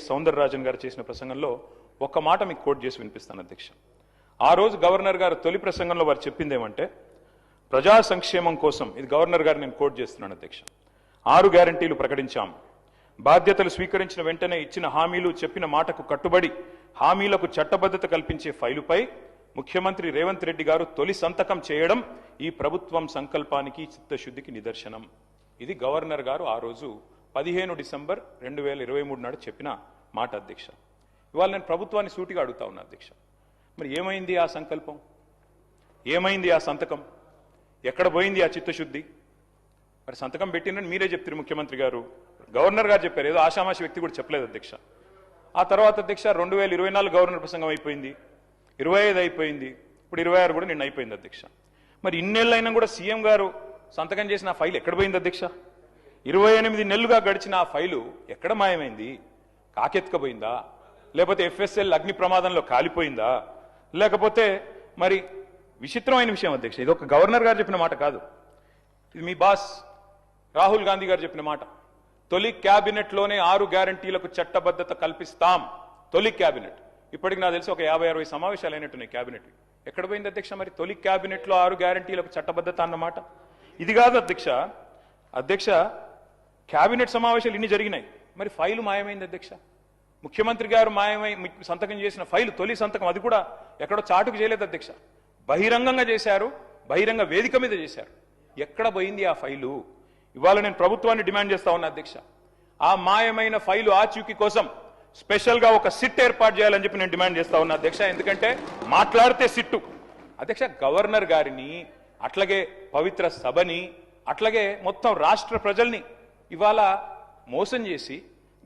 సౌందరరాజన్ గారు చేసిన ప్రసంగంలో ఒక్క మాట మీకు కోట్ చేసి వినిపిస్తాను అధ్యక్ష. ఆ రోజు గవర్నర్ గారు తొలి ప్రసంగంలో వారు చెప్పింది ఏమంటే, ప్రజా సంక్షేమం కోసం, ఇది గవర్నర్ గారు నేను కోట్ చేస్తున్నాను అధ్యక్ష, 6 గ్యారంటీలు ప్రకటించాం. బాధ్యతలు స్వీకరించిన వెంటనే ఇచ్చిన హామీలు చెప్పిన మాటకు కట్టుబడి హామీలకు చట్టబద్ధత కల్పించే ఫైలుపై ముఖ్యమంత్రి రేవంత్ రెడ్డి గారు తొలి సంతకం చేయడం ఈ ప్రభుత్వం సంకల్పానికి చిత్తశుద్ధికి నిదర్శనం. ఇది గవర్నర్ గారు ఆ రోజు 15 డిసెంబర్ 2023 నాడు చెప్పిన మాట అధ్యక్ష. ఇవాళ నేను ప్రభుత్వాన్ని సూటిగా అడుగుతా ఉన్నా అధ్యక్ష, మరి ఏమైంది ఆ సంకల్పం? ఏమైంది ఆ సంతకం? ఎక్కడ పోయింది ఆ చిత్తశుద్ధి? మరి సంతకం పెట్టిందని మీరే చెప్తారు ముఖ్యమంత్రి గారు, గవర్నర్ గారు చెప్పారు, ఏదో ఆషామాషి వ్యక్తి కూడా చెప్పలేదు అధ్యక్ష. ఆ తర్వాత అధ్యక్ష 2024 గవర్నర్ ప్రసంగం అయిపోయింది, 25 అయిపోయింది, ఇప్పుడు 26 కూడా నిన్న అయిపోయింది అధ్యక్ష. మరి ఇన్నేళ్ళైనా కూడా సీఎం గారు సంతకం చేసిన ఆ ఫైల్ ఎక్కడ పోయింది అధ్యక్ష? 28 నెలలుగా గడిచిన ఆ ఫైలు ఎక్కడ మాయమైంది? కాకెత్తుకపోయిందా? లేకపోతే FSL అగ్ని ప్రమాదంలో కాలిపోయిందా? లేకపోతే మరి విచిత్రమైన విషయం అధ్యక్ష, ఇది ఒక గవర్నర్ గారు చెప్పిన మాట కాదు, ఇది మీ బాస్ రాహుల్ గాంధీ గారు చెప్పిన మాట. తొలి క్యాబినెట్లోనే 6 గ్యారంటీలకు చట్టబద్ధత కల్పిస్తాం. తొలి క్యాబినెట్, ఇప్పటికి నాకు తెలిసి ఒక 50-60 సమావేశాలు అయినట్టున్నాయి క్యాబినెట్. ఎక్కడ పోయింది అధ్యక్ష మరి తొలి క్యాబినెట్లో 6 గ్యారంటీలకు చట్టబద్ధత అన్నమాట? ఇది కాదు అధ్యక్ష. అధ్యక్ష, క్యాబినెట్ సమావేశాలు ఇన్ని జరిగినాయి, మరి ఫైలు మాయమైంది అధ్యక్ష. ముఖ్యమంత్రి గారు మాయమై సంతకం చేసిన ఫైలు, తొలి సంతకం, అది కూడా ఎక్కడో చాటుకు చేయలేదు అధ్యక్ష, బహిరంగంగా చేశారు, బహిరంగ వేదిక మీద చేశారు. ఎక్కడ పోయింది ఆ ఫైలు? ఇవాళ నేను ప్రభుత్వాన్ని డిమాండ్ చేస్తా ఉన్నా అధ్యక్ష, ఆ మాయమైన ఫైలు ఆచూకీ కోసం స్పెషల్ గా ఒక సిట్ ఏర్పాటు చేయాలని చెప్పి నేను డిమాండ్ చేస్తా ఉన్నా అధ్యక్ష. ఎందుకంటే మాట్లాడితే సిట్టు అధ్యక్ష, గవర్నర్ గారిని, అట్లాగే పవిత్ర సభని, అట్లాగే మొత్తం రాష్ట్ర ప్రజల్ని ఇవాళ మోసం చేసి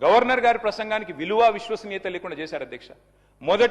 గవర్నర్ గారి ప్రసంగానికి విలువ విశ్వసనీయత లేకుండా చేశారు అధ్యక్ష. మొదటి